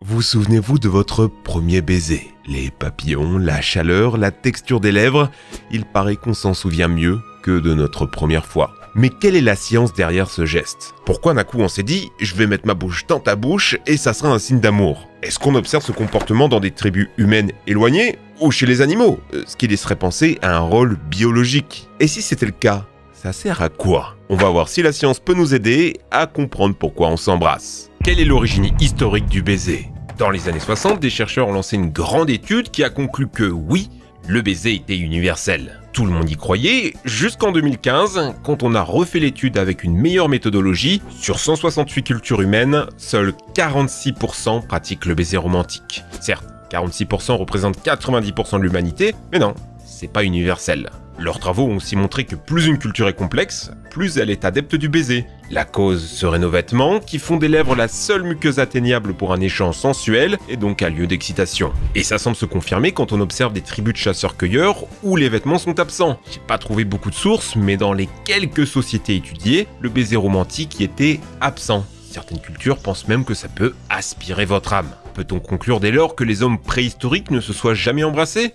Vous souvenez-vous de votre premier baiser? Les papillons, la chaleur, la texture des lèvres, il paraît qu'on s'en souvient mieux que de notre première fois. Mais quelle est la science derrière ce geste? Pourquoi d'un coup on s'est dit « je vais mettre ma bouche dans ta bouche et ça sera un signe d'amour » Est-ce qu'on observe ce comportement dans des tribus humaines éloignées ou chez les animaux? Ce qui laisserait penser à un rôle biologique. Et si c'était le cas, ça sert à quoi? On va voir si la science peut nous aider à comprendre pourquoi on s'embrasse. Quelle est l'origine historique du baiser? Dans les années 60, des chercheurs ont lancé une grande étude qui a conclu que oui, le baiser était universel. Tout le monde y croyait, jusqu'en 2015, quand on a refait l'étude avec une meilleure méthodologie. Sur 168 cultures humaines, seuls 46% pratiquent le baiser romantique. Certes, 46% représentent 90% de l'humanité, mais non, c'est pas universel. Leurs travaux ont aussi montré que plus une culture est complexe, plus elle est adepte du baiser. La cause serait nos vêtements, qui font des lèvres la seule muqueuse atteignable pour un échange sensuel et donc un lieu d'excitation. Et ça semble se confirmer quand on observe des tribus de chasseurs-cueilleurs où les vêtements sont absents. J'ai pas trouvé beaucoup de sources, mais dans les quelques sociétés étudiées, le baiser romantique y était absent. Certaines cultures pensent même que ça peut aspirer votre âme. Peut-on conclure dès lors que les hommes préhistoriques ne se soient jamais embrassés?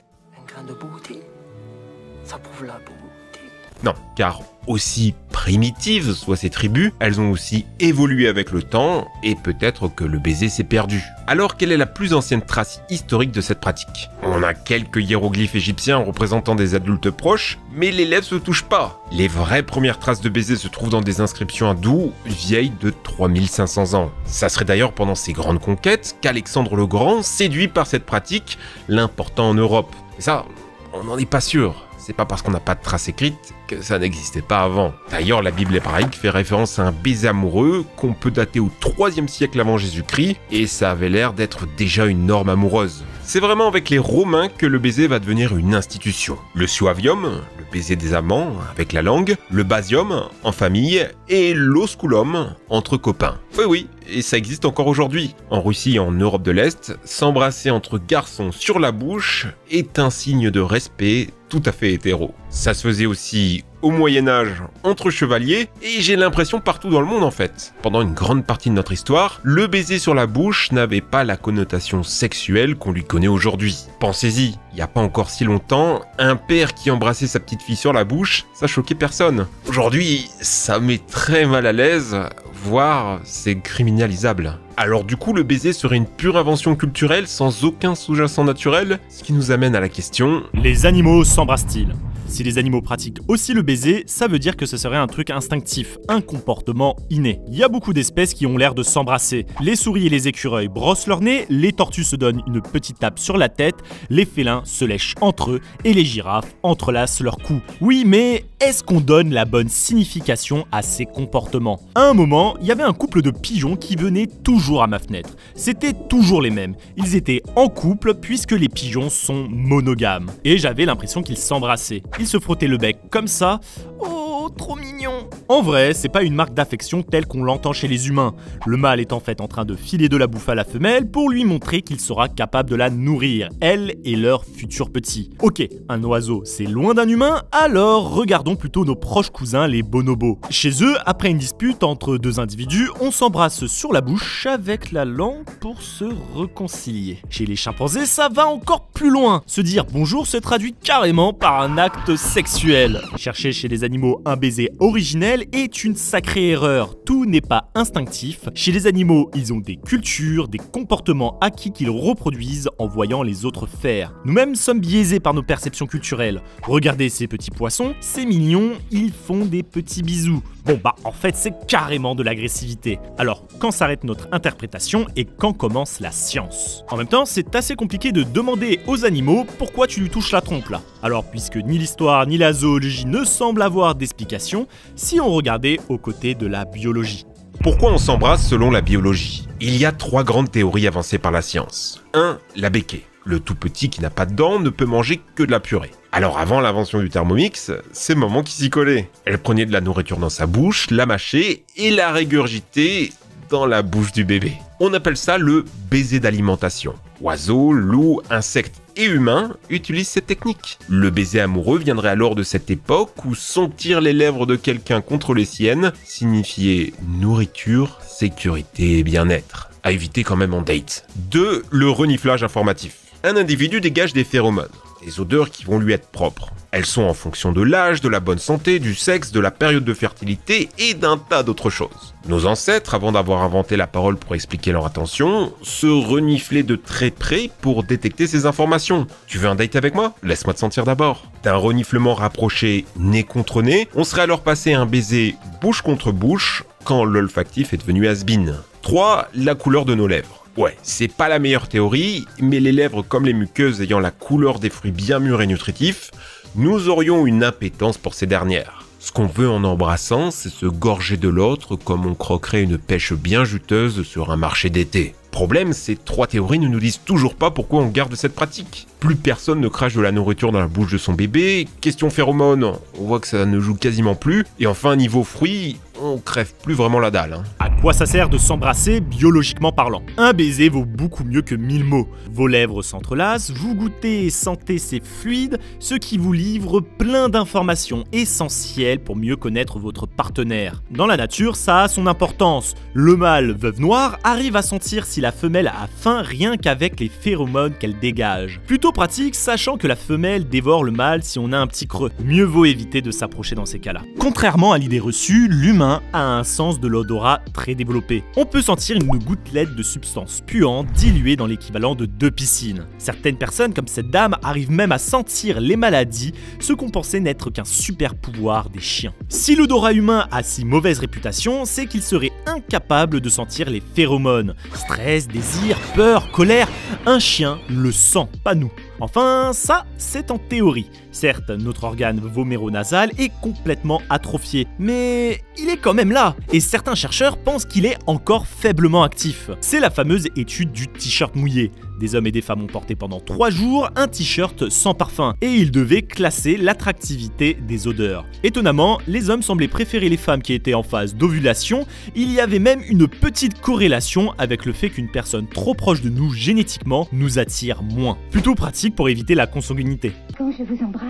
Non, car aussi primitives soient ces tribus, elles ont aussi évolué avec le temps et peut-être que le baiser s'est perdu. Alors quelle est la plus ancienne trace historique de cette pratique? On a quelques hiéroglyphes égyptiens représentant des adultes proches, mais les lèvres se touchent pas. Les vraies premières traces de baiser se trouvent dans des inscriptions hindoues vieilles de 3500 ans. Ça serait d'ailleurs pendant ces grandes conquêtes qu'Alexandre le Grand, séduit par cette pratique, l'important en Europe. Et ça, on n'en est pas sûr. C'est pas parce qu'on n'a pas de traces écrites que ça n'existait pas avant. D'ailleurs, la Bible hébraïque fait référence à un baiser amoureux qu'on peut dater au 3e siècle avant Jésus-Christ, et ça avait l'air d'être déjà une norme amoureuse. C'est vraiment avec les Romains que le baiser va devenir une institution. Le suavium, le baiser des amants avec la langue, le basium en famille, et l'osculum entre copains. Oui, et ça existe encore aujourd'hui. En Russie et en Europe de l'Est, s'embrasser entre garçons sur la bouche est un signe de respect tout à fait hétéro. Ça se faisait aussi au Moyen-Âge entre chevaliers, et j'ai l'impression partout dans le monde en fait. Pendant une grande partie de notre histoire, le baiser sur la bouche n'avait pas la connotation sexuelle qu'on lui connaît aujourd'hui. Pensez-y, il n'y a pas encore si longtemps, un père qui embrassait sa petite fille sur la bouche, ça choquait personne. Aujourd'hui, ça met très mal à l'aise, voire c'est criminalisable. Alors du coup, le baiser serait une pure invention culturelle sans aucun sous-jacent naturel, ce qui nous amène à la question... Les animaux s'embrassent-ils? Si les animaux pratiquent aussi le baiser, ça veut dire que ce serait un truc instinctif, un comportement inné. Il y a beaucoup d'espèces qui ont l'air de s'embrasser. Les souris et les écureuils brossent leur nez, les tortues se donnent une petite tape sur la tête, les félins se lèchent entre eux et les girafes entrelacent leurs cous. Oui, mais est-ce qu'on donne la bonne signification à ces comportements? À un moment, il y avait un couple de pigeons qui venaient toujours à ma fenêtre. C'était toujours les mêmes. Ils étaient en couple puisque les pigeons sont monogames. Et j'avais l'impression qu'ils s'embrassaient. Ils se frottaient le bec comme ça. Oh, trop mignon! En vrai, c'est pas une marque d'affection telle qu'on l'entend chez les humains. Le mâle est en fait en train de filer de la bouffe à la femelle pour lui montrer qu'il sera capable de la nourrir, elle et leurs futurs petits. Ok, un oiseau c'est loin d'un humain, alors regardons plutôt nos proches cousins les bonobos. Chez eux, après une dispute entre deux individus, on s'embrasse sur la bouche avec la langue pour se réconcilier. Chez les chimpanzés, ça va encore plus loin. Se dire bonjour se traduit carrément par un acte sexuel. Chercher chez les animaux un baiser originel est une sacrée erreur. Tout n'est pas instinctif. Chez les animaux, ils ont des cultures, des comportements acquis qu'ils reproduisent en voyant les autres faire. Nous-mêmes sommes biaisés par nos perceptions culturelles. Regardez ces petits poissons, c'est mignon, ils font des petits bisous. Bon bah en fait c'est carrément de l'agressivité. Alors quand s'arrête notre interprétation et quand commence la science? En même temps c'est assez compliqué de demander aux animaux pourquoi tu lui touches la trompe là. Alors puisque ni l'histoire ni la zoologie ne semblent avoir d'explication, si on regardait aux côtés de la biologie. Pourquoi on s'embrasse selon la biologie? Il y a 3 grandes théories avancées par la science. 1. La béquée. Le tout petit qui n'a pas de dents ne peut manger que de la purée. Alors avant l'invention du Thermomix, c'est maman qui s'y collait. Elle prenait de la nourriture dans sa bouche, la mâchait et la régurgitait dans la bouche du bébé. On appelle ça le baiser d'alimentation. Oiseaux, loups, insectes et humains utilisent cette technique. Le baiser amoureux viendrait alors de cette époque où sentir les lèvres de quelqu'un contre les siennes signifiait nourriture, sécurité et bien-être. à éviter quand même en date. 2. Le reniflage informatif. Un individu dégage des phéromones, des odeurs qui vont lui être propres. Elles sont en fonction de l'âge, de la bonne santé, du sexe, de la période de fertilité et d'un tas d'autres choses. Nos ancêtres, avant d'avoir inventé la parole pour expliquer leur intention, se reniflaient de très près pour détecter ces informations. Tu veux un date avec moi? Laisse-moi te sentir d'abord. D'un reniflement rapproché nez contre nez, on serait alors passé à un baiser bouche contre bouche quand l'olfactif est devenu has-been. 3. La couleur de nos lèvres. Ouais, c'est pas la meilleure théorie, mais les lèvres comme les muqueuses ayant la couleur des fruits bien mûrs et nutritifs, nous aurions une impétence pour ces dernières. Ce qu'on veut en embrassant, c'est se gorger de l'autre comme on croquerait une pêche bien juteuse sur un marché d'été. Problème, ces 3 théories ne nous disent toujours pas pourquoi on garde cette pratique. Plus personne ne crache de la nourriture dans la bouche de son bébé, question phéromones, on voit que ça ne joue quasiment plus, et enfin niveau fruits, on crève plus vraiment la dalle. À quoi ça sert de s'embrasser biologiquement parlant? Un baiser vaut beaucoup mieux que 1000 mots. Vos lèvres s'entrelacent, vous goûtez et sentez ces fluides, ce qui vous livre plein d'informations essentielles pour mieux connaître votre partenaire. Dans la nature, ça a son importance. Le mâle, veuve noire, arrive à sentir si la femelle a faim rien qu'avec les phéromones qu'elle dégage. Plutôt pratique, sachant que la femelle dévore le mâle si on a un petit creux. Mieux vaut éviter de s'approcher dans ces cas-là. Contrairement à l'idée reçue, l'humain a un sens de l'odorat très développé. On peut sentir une gouttelette de substance puante diluée dans l'équivalent de 2 piscines. Certaines personnes, comme cette dame, arrivent même à sentir les maladies, ce qu'on pensait n'être qu'un super pouvoir des chiens. Si l'odorat humain a si mauvaise réputation, c'est qu'il serait incapable de sentir les phéromones. Stress, désir, peur, colère, un chien le sent, pas nous. Enfin, ça, c'est en théorie. Certes, notre organe voméronasal est complètement atrophié, mais il est quand même là. Et certains chercheurs pensent qu'il est encore faiblement actif. C'est la fameuse étude du t-shirt mouillé. Des hommes et des femmes ont porté pendant 3 jours un t-shirt sans parfum, et ils devaient classer l'attractivité des odeurs. Étonnamment, les hommes semblaient préférer les femmes qui étaient en phase d'ovulation. Il y avait même une petite corrélation avec le fait qu'une personne trop proche de nous génétiquement nous attire moins. Plutôt pratique pour éviter la consanguinité. Quand je vous embrasse,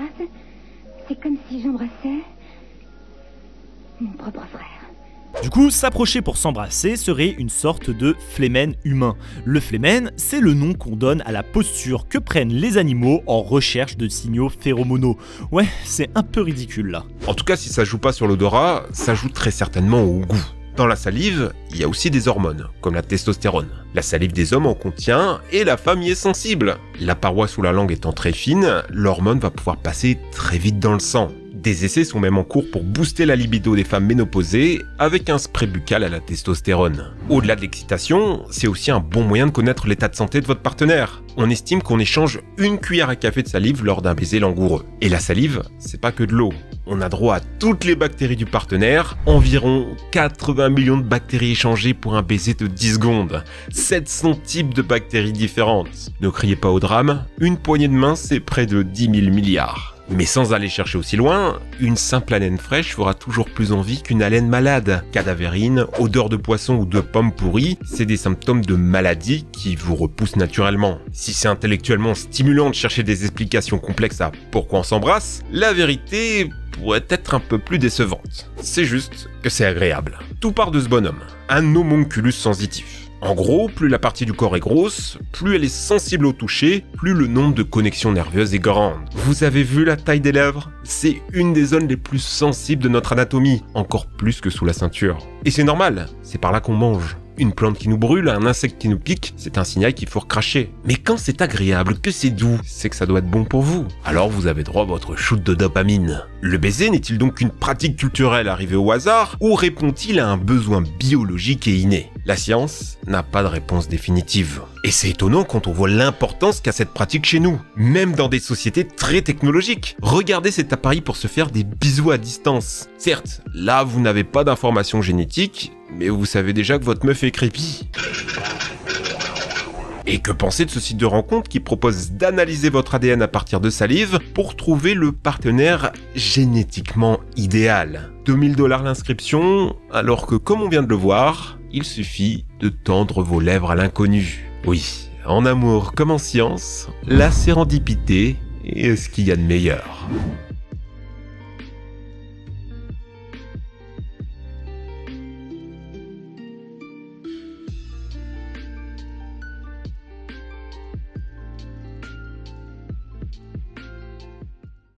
c'est comme si j'embrassais mon propre frère. Du coup, s'approcher pour s'embrasser serait une sorte de flémène humain. Le flémène, c'est le nom qu'on donne à la posture que prennent les animaux en recherche de signaux phéromonaux. Ouais, c'est un peu ridicule là. En tout cas, si ça joue pas sur l'odorat, ça joue très certainement au goût. Dans la salive, il y a aussi des hormones, comme la testostérone. La salive des hommes en contient et la femme y est sensible. La paroi sous la langue étant très fine, l'hormone va pouvoir passer très vite dans le sang. Des essais sont même en cours pour booster la libido des femmes ménopausées avec un spray buccal à la testostérone. Au-delà de l'excitation, c'est aussi un bon moyen de connaître l'état de santé de votre partenaire. On estime qu'on échange 1 cuillère à café de salive lors d'un baiser langoureux. Et la salive, c'est pas que de l'eau. On a droit à toutes les bactéries du partenaire, environ 80 millions de bactéries échangées pour un baiser de 10 secondes. 700 types de bactéries différentes. Ne criez pas au drame, une poignée de main c'est près de 10 000 milliards. Mais sans aller chercher aussi loin, une simple haleine fraîche fera toujours plus envie qu'une haleine malade. Cadavérine, odeur de poisson ou de pommes pourries, c'est des symptômes de maladie qui vous repoussent naturellement. Si c'est intellectuellement stimulant de chercher des explications complexes à pourquoi on s'embrasse, la vérité pourrait être un peu plus décevante. C'est juste que c'est agréable. Tout part de ce bonhomme, un homunculus sensitif. En gros, plus la partie du corps est grosse, plus elle est sensible au toucher, plus le nombre de connexions nerveuses est grande. Vous avez vu la taille des lèvres? C'est une des zones les plus sensibles de notre anatomie, encore plus que sous la ceinture. Et c'est normal, c'est par là qu'on mange. Une plante qui nous brûle, un insecte qui nous pique, c'est un signal qu'il faut recracher. Mais quand c'est agréable, que c'est doux, c'est que ça doit être bon pour vous. Alors vous avez droit à votre shoot de dopamine. Le baiser n'est-il donc qu'une pratique culturelle arrivée au hasard, ou répond-il à un besoin biologique et inné? La science n'a pas de réponse définitive. Et c'est étonnant quand on voit l'importance qu'a cette pratique chez nous, même dans des sociétés très technologiques. Regardez cet appareil pour se faire des bisous à distance. Certes, là vous n'avez pas d'informations génétiques, mais vous savez déjà que votre meuf est creepy. Et que penser de ce site de rencontre qui propose d'analyser votre ADN à partir de salive pour trouver le partenaire génétiquement idéal? 2 000 $ l'inscription, alors que comme on vient de le voir, il suffit de tendre vos lèvres à l'inconnu. Oui, en amour comme en science, la sérendipité est ce qu'il y a de meilleur.